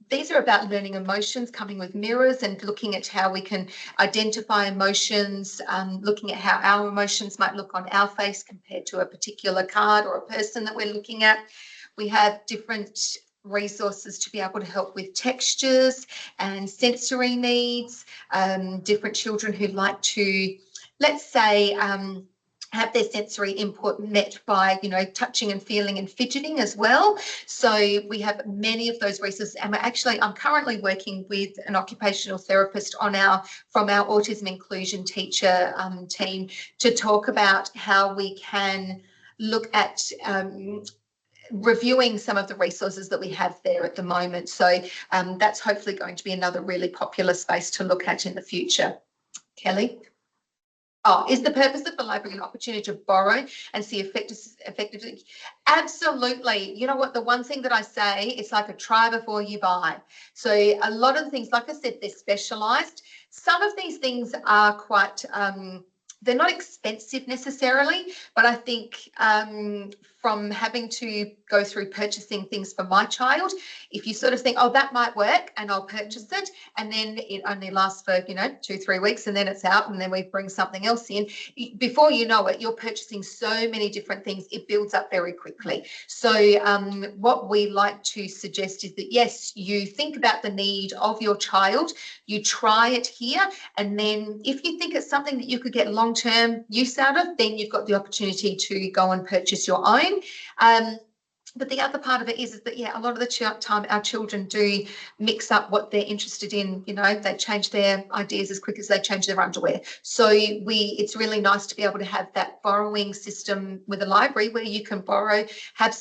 These are about learning emotions, coming with mirrors and looking at how we can identify emotions, looking at how our emotions might look on our face compared to a particular card or a person that we're looking at. We have different resources to be able to help with textures and sensory needs, different children who like to, let's say, have their sensory input met by, you know, touching and feeling and fidgeting as well. So we have many of those resources, and I'm currently working with an occupational therapist from our autism inclusion teacher team to talk about how we can look at reviewing some of the resources that we have there at the moment. So that's hopefully going to be another really popular space to look at in the future. Kelly? Oh, is the purpose of the library an opportunity to borrow and see effectively? Absolutely. You know what? The one thing that I say, it's like a try before you buy. So a lot of the things, like I said, they're specialised. Some of these things are quite, they're not expensive necessarily, but I think from having to go through purchasing things for my child, if you sort of think, oh, that might work and I'll purchase it, and then it only lasts for, you know, 2-3 weeks and then it's out and then we bring something else in, before you know it, you're purchasing so many different things, it builds up very quickly. So what we like to suggest is that, yes, you think about the need of your child, you try it here, and then if you think it's something that you could get long-term use out of, then you've got the opportunity to go and purchase your own. But the other part of it is that, yeah, a lot of the time our children do mix up what they're interested in. You know, they change their ideas as quick as they change their underwear. So it's really nice to be able to have that borrowing system with a library where you can borrow, have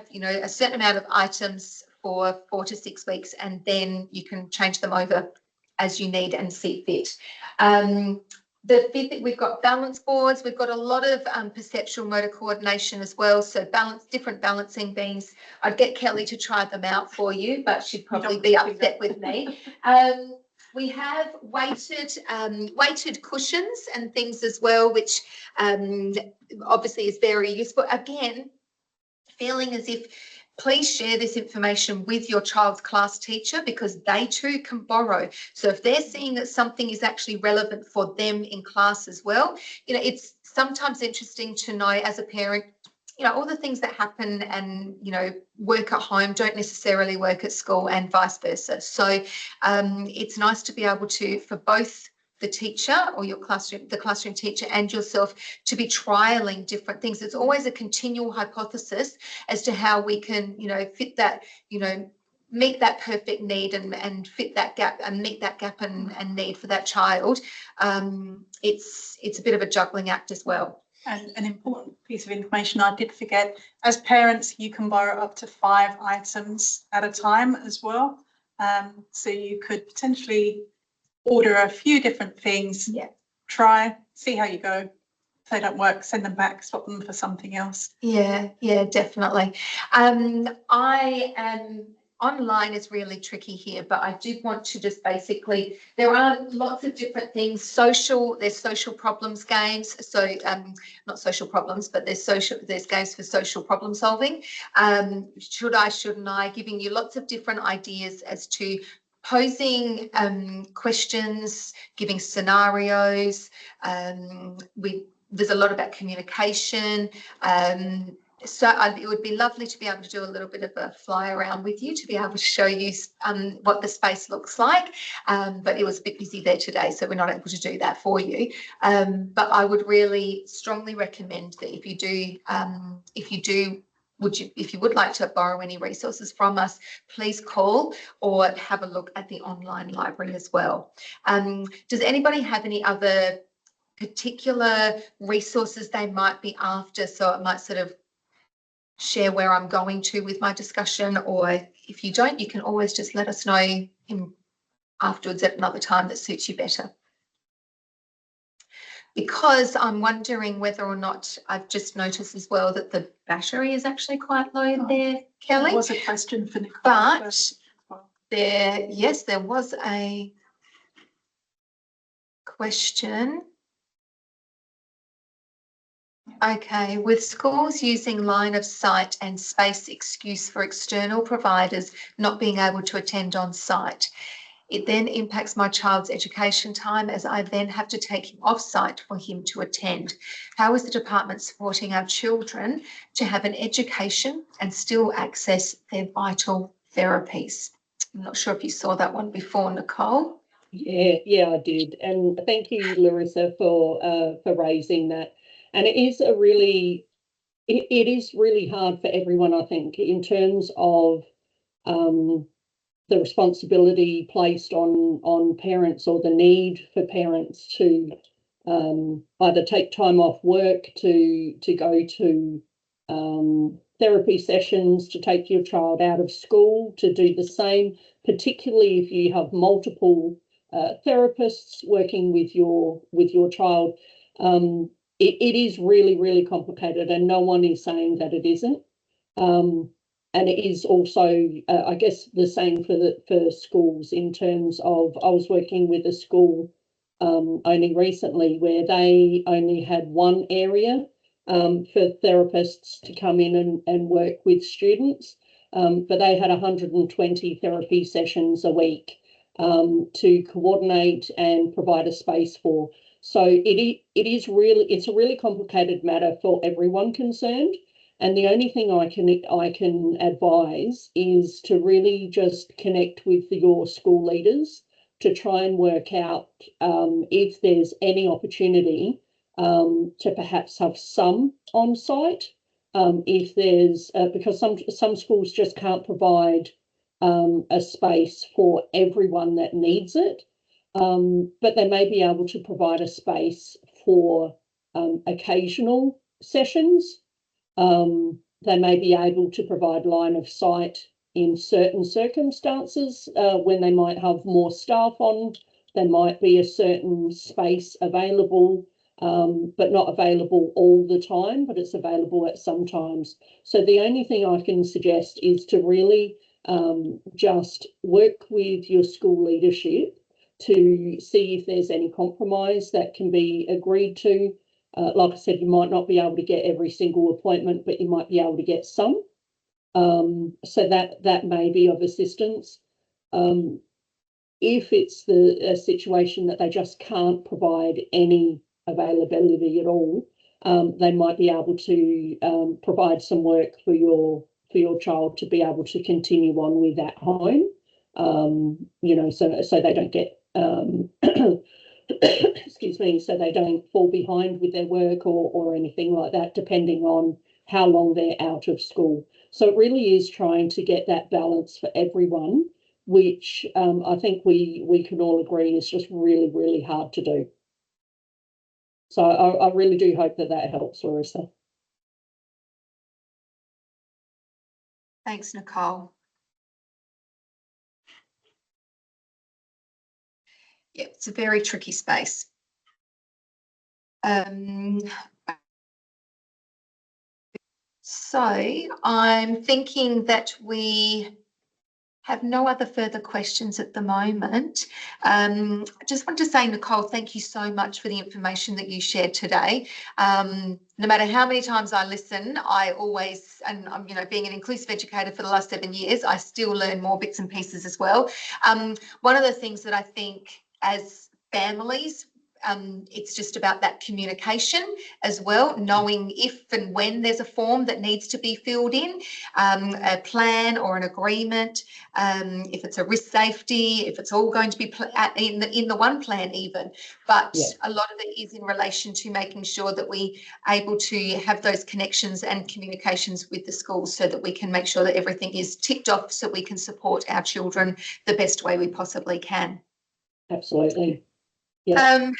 you know, a certain amount of items for 4 to 6 weeks, and then you can change them over as you need and see fit. We've got balance boards. We've got a lot of perceptual motor coordination as well. So different balancing beams. I'd get Kelly to try them out for you, but she'd probably be upset with me. We have weighted cushions and things as well, which obviously is very useful. Again, feeling as if, please share this information with your child's class teacher, because they too can borrow. So if they're seeing that something is actually relevant for them in class as well, you know, it's sometimes interesting to know as a parent, you know, all the things that happen and, you know, work at home don't necessarily work at school and vice versa. So it's nice to be able to, for both the teacher or the classroom teacher and yourself, to be trialing different things. It's always a continual hypothesis as to how we can, you know, fit that, you know, meet that perfect need and fit that gap and meet that gap and need for that child. It's a bit of a juggling act as well.
And an important piece of information I did forget, as parents, you can borrow up to 5 items at a time as well. So you could potentially order a few different things, try, see how you go. If they don't work, send them back, swap them for something else.
Yeah, definitely. Online is really tricky here, but I did want to just basically, there are lots of different things. There's social problems games. So not social problems, but there's games for social problem solving. Should I, shouldn't I, giving you lots of different ideas as to posing questions, giving scenarios. There's a lot about communication, So it would be lovely to be able to do a little bit of a fly around with you to be able to show you what the space looks like. But it was a bit busy there today, so we're not able to do that for you. But I would really strongly recommend that if you would like to borrow any resources from us, please call or have a look at the online library as well. Does anybody have any other particular resources they might be after? So it might sort of share where I'm going to with my discussion, or if you don't, you can always just let us know afterwards at another time that suits you better. Because I'm wondering whether or not, I've just noticed as well that the battery is actually quite low there, Kelly.
There was a question for Nicole.
But there was a question. Okay, with schools using line of sight and space excuse for external providers not being able to attend on site, it then impacts my child's education time as I then have to take him off site for him to attend. How is the department supporting our children to have an education and still access their vital therapies? I'm not sure if you saw that one before, Nicole.
Yeah, I did. And thank you, Larissa, for raising that. And it is really hard for everyone, I think, in terms of the responsibility placed on parents, or the need for parents to either take time off work to go to therapy sessions, to take your child out of school, to do the same, particularly if you have multiple therapists working with your child. It is really, really complicated, and no one is saying that it isn't. And it is also, I guess, the same for schools in terms of, I was working with a school only recently where they only had one area for therapists to come in and work with students, but they had 120 therapy sessions a week to coordinate and provide a space for. So it's a really complicated matter for everyone concerned. And the only thing I can advise is to really just connect with your school leaders to try and work out if there's any opportunity to perhaps have some on site. If there's because some schools just can't provide a space for everyone that needs it, but they may be able to provide a space for occasional sessions. They may be able to provide line of sight in certain circumstances when they might have more staff on. There might be a certain space available, but not available all the time, but it's available at some times. So the only thing I can suggest is to really just work with your school leadership to see if there's any compromise that can be agreed to. Like I said, you might not be able to get every single appointment, but you might be able to get some. So that may be of assistance. If it's a situation that they just can't provide any availability at all, they might be able to provide some work for your child to be able to continue on with at home. So they don't get excuse me, so they don't fall behind with their work or anything like that, depending on how long they're out of school. So it really is trying to get that balance for everyone, which I think we can all agree is just really, really hard to do. So I really do hope that helps, Larissa.
Thanks, Nicole. Yeah, it's a very tricky space. So I'm thinking that we have no other further questions at the moment. I just want to say, Nicole, thank you so much for the information that you shared today. No matter how many times I listen, I always, and I'm, being an inclusive educator for the last 7 years, I still learn more bits and pieces as well. One of the things that I think as families, it's just about that communication as well, knowing if and when there's a form that needs to be filled in, a plan or an agreement, if it's a risk safety, if it's all going to be in the one plan even. But a lot of it is in relation to making sure that we are able to have those connections and communications with the schools so that we can make sure that everything is ticked off so we can support our children the best way we possibly can.
Absolutely. Yeah.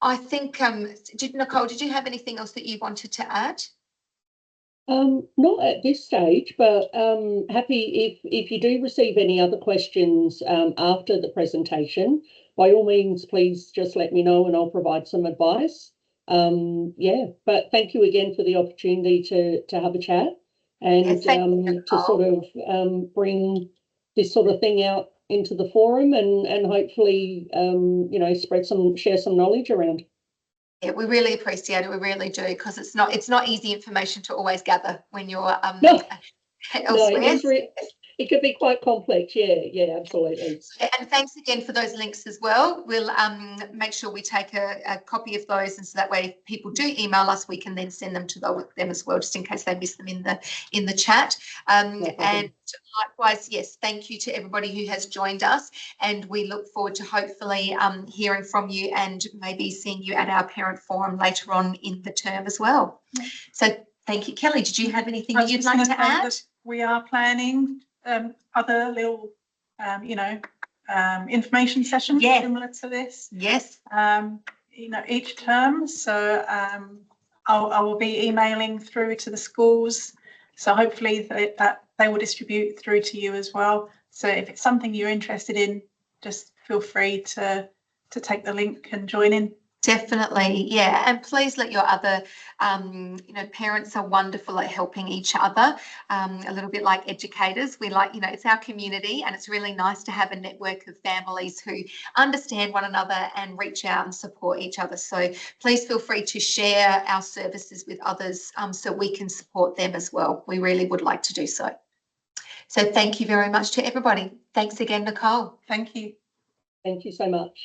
I think, Nicole, did you have anything else that you wanted to add?
Not at this stage, but happy if you do receive any other questions after the presentation, by all means, please just let me know and I'll provide some advice. But thank you again for the opportunity to have a chat and to sort of bring this sort of thing out into the forum and hopefully, share some knowledge around.
Yeah, we really appreciate it. We really do, because it's not easy information to always gather when you're elsewhere.
It could be quite complex. Yeah, absolutely.
And thanks again for those links as well. We'll make sure we take a copy of those, and so that way if people do email us, we can then send them to them as well, just in case they miss them in the chat. And likewise, yes, thank you to everybody who has joined us, and we look forward to hopefully hearing from you and maybe seeing you at our parent forum later on in the term as well. So thank you. Kelly, did you have anything that you'd like to add?
We are planning other little, information sessions similar to this.
Yes.
Each term. So I will be emailing through to the schools. So hopefully that they will distribute through to you as well. So if it's something you're interested in, just feel free to take the link and join in.
Definitely, yeah, and please let your other, parents are wonderful at helping each other, a little bit like educators. We like, it's our community, and it's really nice to have a network of families who understand one another and reach out and support each other. So please feel free to share our services with others so we can support them as well. We really would like to do so. So thank you very much to everybody. Thanks again, Nicole.
Thank you.
Thank you so much.